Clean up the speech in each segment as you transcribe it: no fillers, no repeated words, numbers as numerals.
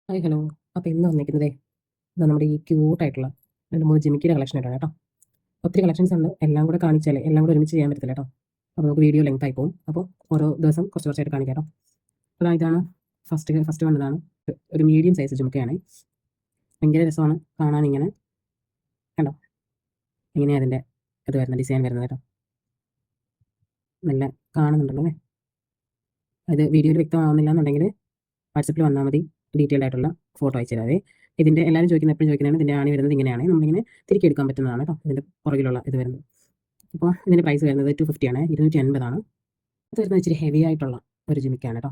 Hi hello. അപ്പോൾ ഇന്ന് വന്നിരിക്കുന്നതേ നമ്മുടെ ഈ ക്യൂട്ടായിട്ടുള്ള 2-3 ജിമിക്കിയുടെ കളക്ഷൻ ആയിട്ടാണ് കേട്ടോ. ഒത്തിരി കളക്ഷൻസ് ഉണ്ട്. എല്ലാം കൂടെ കാണിച്ചാൽ എല്ലാം കൂടെ ഒരുമിച്ച് ചെയ്യാൻ പറ്റത്തില്ല കേട്ടോ. അപ്പോൾ നമുക്ക് വീഡിയോ ലെങ്ത് ആയി പോകും. അപ്പോൾ ഓരോ ദിവസം കുറച്ച് കുറച്ചായിട്ട് കാണിക്കാം കേട്ടോ. അപ്പോൾ ഇതാണ് ഫസ്റ്റ് വന്നതാണ്. ഒരു മീഡിയം സൈസ് ജിമിക്കയാണ്. ഭയങ്കര രസമാണ് കാണാൻ. ഇങ്ങനെ കണ്ടോ, ഇങ്ങനെയാണ് അതിൻ്റെ ഇത് വരുന്നത്, ഡിസൈൻ വരുന്നത് കേട്ടോ. നല്ല കാണുന്നുണ്ടല്ലോ അല്ലേ. അത് വീഡിയോയിൽ വ്യക്തമാകുന്നില്ല എന്നുണ്ടെങ്കിൽ വാട്സപ്പിൽ വന്നാൽ മതി. ഡീറ്റെയിൽഡ് ആയിട്ടുള്ള ഫോട്ടോ അയച്ചു തരാവേ. ഇതിൻ്റെ എല്ലാവരും ചോദിക്കുന്നത്, എപ്പോഴും ചോദിക്കുന്നതാണ്, ഇതിൻ്റെ ആണി വരുന്നത് ഇങ്ങനെയാണ്. നമ്മളിങ്ങനെ തിരികെ എടുക്കാൻ പറ്റുന്നതാണ് കേട്ടോ. ഇതിൻ്റെ പുറകിലുള്ള ഇത് വരുന്നത്. അപ്പോൾ ഇതിൻ്റെ പ്രൈസ് വരുന്നത് 250 ആണ്, 250 ആണ്. അത് വരുന്നത് ഇച്ചിരി ഹെവി ആയിട്ടുള്ള ഒരു ജിമിക്കാണ് കേട്ടോ.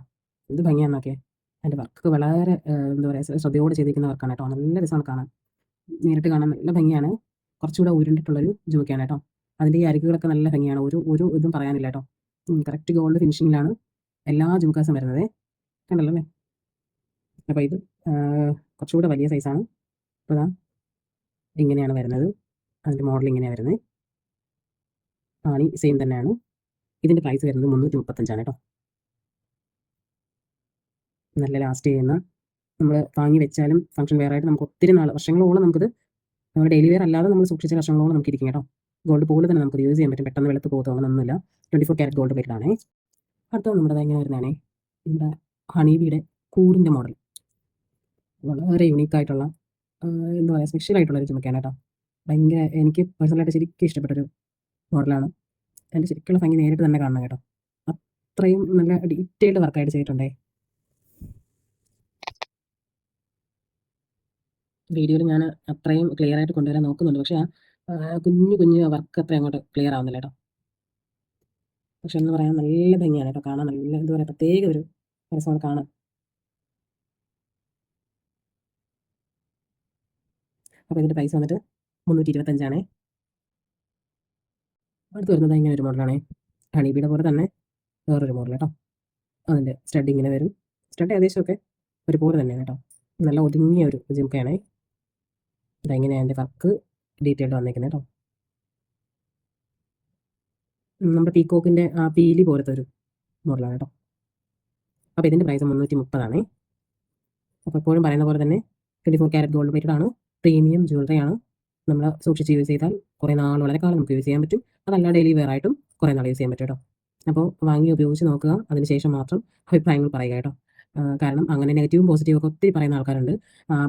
ഇത് ഭംഗിയാണെന്ന് നോക്കിയേ. അതിൻ്റെ വർക്ക് വളരെ എന്താ പറയുക, ശ്രദ്ധയോടെ ചെയ്തിരിക്കുന്ന വർക്കാണ് കേട്ടോ. നല്ല രസമാണ് കാണാൻ. നേരിട്ട് കാണാൻ നല്ല ഭംഗിയാണ്. കുറച്ചുകൂടെ ഉരുണ്ടിട്ടുള്ളൊരു ജിമിക്കാണ് കേട്ടോ. അതിൻ്റെ ഈ അരികുകളൊക്കെ നല്ല ഭംഗിയാണ്. ഒരു ഇതും പറയാനില്ല കേട്ടോ. കറക്റ്റ് ഗോൾഡ് ഫിനിഷിങ്ങിലാണ് എല്ലാ ജിമിക്കാസും വരുന്നത്. കണ്ടല്ലോ അല്ലേ. അപ്പോൾ ഇത് കുറച്ചുകൂടെ വലിയ സൈസാണ്. അപ്പോൾ ഇതാ ഇങ്ങനെയാണ് വരുന്നത്. അതിൻ്റെ മോഡൽ ഇങ്ങനെയാണ് വരുന്നത്. ആണി സെയിം തന്നെയാണ്. ഇതിൻ്റെ പ്രൈസ് വരുന്നത് 335 കേട്ടോ. നല്ല ലാസ്റ്റ് ചെയ്യുന്ന, നമ്മൾ വാങ്ങി വെച്ചാലും ഫംഗ്ഷൻ വെയർ ആയിട്ട് നമുക്ക് ഒത്തിരി നാൾ, വർഷങ്ങളോളം നമുക്കിത് നമ്മുടെ ഡെയിലി വെയർ അല്ലാതെ നമ്മൾ സൂക്ഷിച്ച വർഷങ്ങളോളം നമുക്ക് ഇരിക്കും കേട്ടോ. ഗോൾഡ് പോലെ തന്നെ നമുക്ക് യൂസ് ചെയ്യാൻ പറ്റും. പെട്ടെന്ന് വെളുത്ത് പോകുക അങ്ങനെയൊന്നുമില്ല. 24 ക്യാരറ്റ് ഗോൾഡ് പ്ലേറ്റാണേ. അടുത്തത് നമ്മുടെ എങ്ങനെ വരുന്നതാണേ, നമ്മുടെ ഹണി ബീയുടെ കൂടിൻ്റെ മോഡൽ. വളരെ യുണീക്കായിട്ടുള്ള എന്താ പറയുക, സ്പെഷ്യൽ ആയിട്ടുള്ളൊരു ചുമക്കാണ് കേട്ടോ. ഭയങ്കര എനിക്ക് പേഴ്സണലായിട്ട് ശരിക്കും ഇഷ്ടപ്പെട്ടൊരു മോഡലാണ്. അതിൻ്റെ ശരിക്കുള്ള ഭംഗി നേരിട്ട് തന്നെ കാണണം കേട്ടോ. അത്രയും നല്ല ഡീറ്റെയിൽഡ് വർക്കായിട്ട് ചെയ്തിട്ടുണ്ടേ. വീഡിയോയിൽ ഞാൻ അത്രയും ക്ലിയർ ആയിട്ട് കൊണ്ടുവരാൻ നോക്കുന്നുണ്ട്. പക്ഷേ കുഞ്ഞു കുഞ്ഞു വർക്ക് അത്ര അങ്ങോട്ട് ക്ലിയർ ആവുന്നില്ല കേട്ടോ. പക്ഷെ എന്ന് പറയാൻ നല്ല ഭംഗിയാണ് കേട്ടോ. കാണാൻ നല്ല എന്താ പറയുക, പ്രത്യേക ഒരു രസമാണ് കാണാൻ. അപ്പോൾ ഇതിൻ്റെ പ്രൈസ് വന്നിട്ട് 325 ആണേ. അടുത്ത് വരുന്നത് ഇങ്ങനെ ഒരു മോഡലാണേ. ഹണിബീയുടെ പോലെ തന്നെ വേറൊരു മോഡൽ കേട്ടോ. അതിൻ്റെ സ്റ്റഡ് ഇങ്ങനെ വരും. സ്റ്റഡ് ഏകദേശമൊക്കെ ഒരുപോലെ തന്നെയാണ് കേട്ടോ. നല്ല ഒതുങ്ങിയ ഒരു ജിംക്കയാണേ. ഇതെങ്ങനെയാണ് അതിൻ്റെ വർക്ക് ഡീറ്റെയിൽഡ് വന്നേക്കുന്നത് കേട്ടോ. നമ്മുടെ പീക്കോക്കിൻ്റെ ആ പീലി പോലത്തെ ഒരു മോഡലാണ് കേട്ടോ. അപ്പോൾ ഇതിൻ്റെ പ്രൈസ് 330 ആണേ. അപ്പോൾ എപ്പോഴും പറയുന്ന പോലെ തന്നെ 24 ക്യാരറ്റ് ഗോൾഡ് പ്ലേറ്റഡ് ആണ്. പ്രീമിയം ജ്വല്ലറി ആണ്. നമ്മൾ സൂക്ഷിച്ച് യൂസ് ചെയ്താൽ കുറേ നാൾ, വളരെ കാലം നമുക്ക് യൂസ് ചെയ്യാൻ പറ്റും. അതല്ല ഡെയിലി വെയർ ആയിട്ടും കുറേ നാൾ യൂസ് ചെയ്യാൻ പറ്റും കേട്ടോ. അപ്പോൾ വാങ്ങി ഉപയോഗിച്ച് നോക്കുക. അതിനുശേഷം മാത്രം അഭിപ്രായങ്ങൾ പറയുക കേട്ടോ. കാരണം അങ്ങനെ നെഗറ്റീവും പോസിറ്റീവും ഒക്കെ ഒത്തിരി പറയുന്ന ആൾക്കാരുണ്ട്.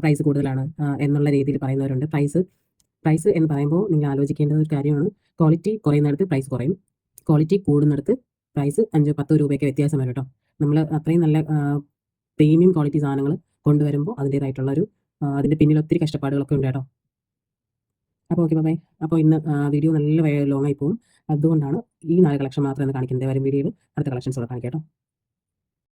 പ്രൈസ് കൂടുതലാണ് എന്നുള്ള രീതിയിൽ പറയുന്നവരുണ്ട്. പ്രൈസ് എന്ന് പറയുമ്പോൾ നിങ്ങൾ ആലോചിക്കേണ്ട ഒരു കാര്യമാണ്, ക്വാളിറ്റി കുറയുന്നിടത്ത് പ്രൈസ് കുറയും, ക്വാളിറ്റി കൂടുന്നിടത്ത് പ്രൈസ് 5-10 രൂപയൊക്കെ വ്യത്യാസം വരും കേട്ടോ. നമ്മൾ അത്രയും നല്ല പ്രീമിയം ക്വാളിറ്റി സാധനങ്ങൾ കൊണ്ടുവരുമ്പോൾ അതിൻ്റേതായിട്ടുള്ളൊരു അതിൻ്റെ പിന്നിൽ ഒത്തിരി കഷ്ടപ്പാടുകളൊക്കെ ഉണ്ട് കേട്ടോ. അപ്പോൾ ഓക്കെ ബൈ. അപ്പോൾ ഇന്ന് വീഡിയോ നല്ല ലോങ് ആയി പോകും. അതുകൊണ്ടാണ് ഈ 4 കളക്ഷൻ മാത്രം ഇന്ന് കാണിക്കുന്നത്. വരും വീഡിയോയിൽ അടുത്ത കളക്ഷൻസ് കൂടെ കാണിക്കാം കേട്ടോ.